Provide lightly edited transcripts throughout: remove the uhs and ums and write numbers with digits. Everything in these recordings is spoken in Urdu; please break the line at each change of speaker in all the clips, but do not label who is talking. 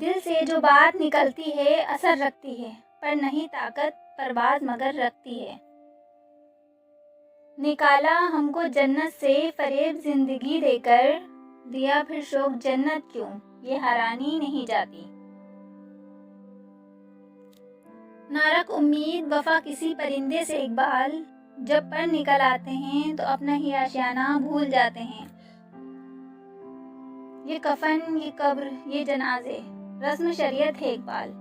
دل سے جو بات نکلتی ہے اثر رکھتی ہے، پر نہیں طاقت پرواز مگر رکھتی ہے۔ نکالا ہم کو جنت سے فریب زندگی دے کر، دیا پھر شوق جنت کیوں، یہ حیرانی نہیں جاتی۔ نہ رکھ امید وفا کسی پرندے سے اقبال، جب پر نکل آتے ہیں تو اپنا ہی آشیانہ بھول جاتے ہیں۔ یہ کفن، یہ قبر، یہ جنازے، رسم شریعت ہے اقبال۔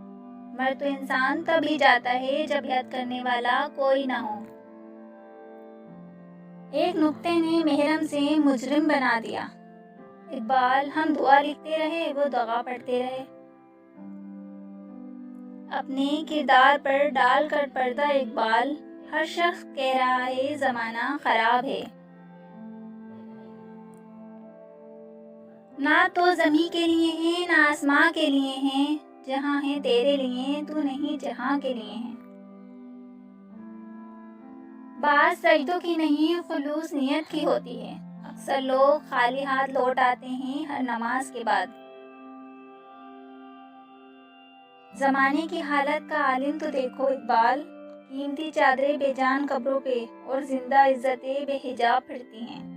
مر تو انسان تب ہی جاتا ہے جب یاد کرنے والا کوئی نہ ہو۔ ایک نکتے نے محرم سے مجرم بنا دیا اقبال، ہم دعا لکھتے رہے وہ دغا پڑھتے رہے۔ اپنے کردار پر ڈال کر پردہ اقبال، ہر شخص کہہ رہا ہے زمانہ خراب ہے۔ نہ تو زمیں کے لیے ہیں نہ آسماں کے لیے ہیں، جہاں ہیں تیرے لیے تو نہیں جہاں کے لیے ہیں۔ بات سجدوں کی نہیں خلوص نیت کی ہوتی ہے، اکثر لوگ خالی ہاتھ لوٹ آتے ہیں ہر نماز کے بعد۔ زمانے کی حالت کا عالم تو دیکھو اقبال، قیمتی چادریں بے جان قبروں پہ اور زندہ عزتیں بے حجاب پھرتی ہیں۔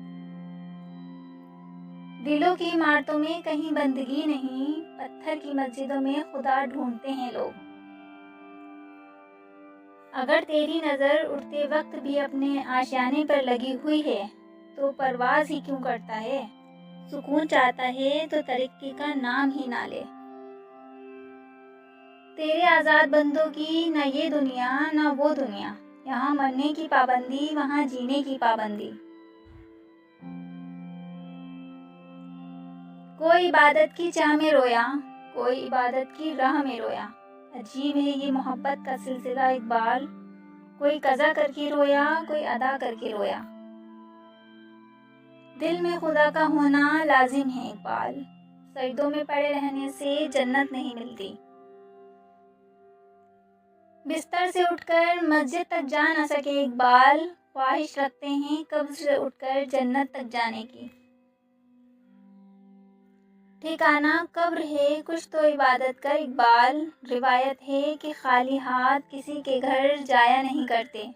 دلوں کی عمارتوں میں کہیں بندگی نہیں، پتھر کی مسجدوں میں خدا ڈھونڈتے ہیں لوگ۔ اگر تیری نظر اٹھتے وقت بھی اپنے آشیانے پر لگی ہوئی ہے تو پرواز ہی کیوں کرتا ہے؟ سکون چاہتا ہے تو ترقی کا نام ہی نہ لے۔ تیرے آزاد بندوں کی نہ یہ دنیا نہ وہ دنیا، یہاں مرنے کی پابندی وہاں جینے کی پابندی۔ کوئی عبادت کی چاہ میں رویا، کوئی عبادت کی راہ میں رویا۔ عجیب ہے یہ محبت کا سلسلہ اقبال، کوئی قضا کر کے رویا کوئی ادا کر کے رویا۔ دل میں خدا کا ہونا لازم ہے اقبال، سجدوں میں پڑے رہنے سے جنت نہیں ملتی۔ بستر سے اٹھ کر مسجد تک جا نہ سکے اقبال، خواہش رکھتے ہیں قبر سے اٹھ کر جنت تک جانے کی۔ ٹھکانہ قبر ہے کچھ تو عبادت کر اقبال، روایت ہے کہ خالی ہاتھ کسی کے گھر جایا نہیں کرتے۔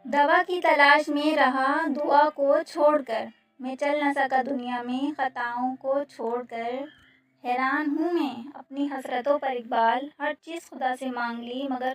دوا کی تلاش میں رہا دعا کو چھوڑ کر، میں چل نہ سکا دنیا میں خطاؤں کو چھوڑ کر۔ حیران ہوں میں اپنی حسرتوں پر اقبال، ہر چیز خدا سے مانگ لی مگر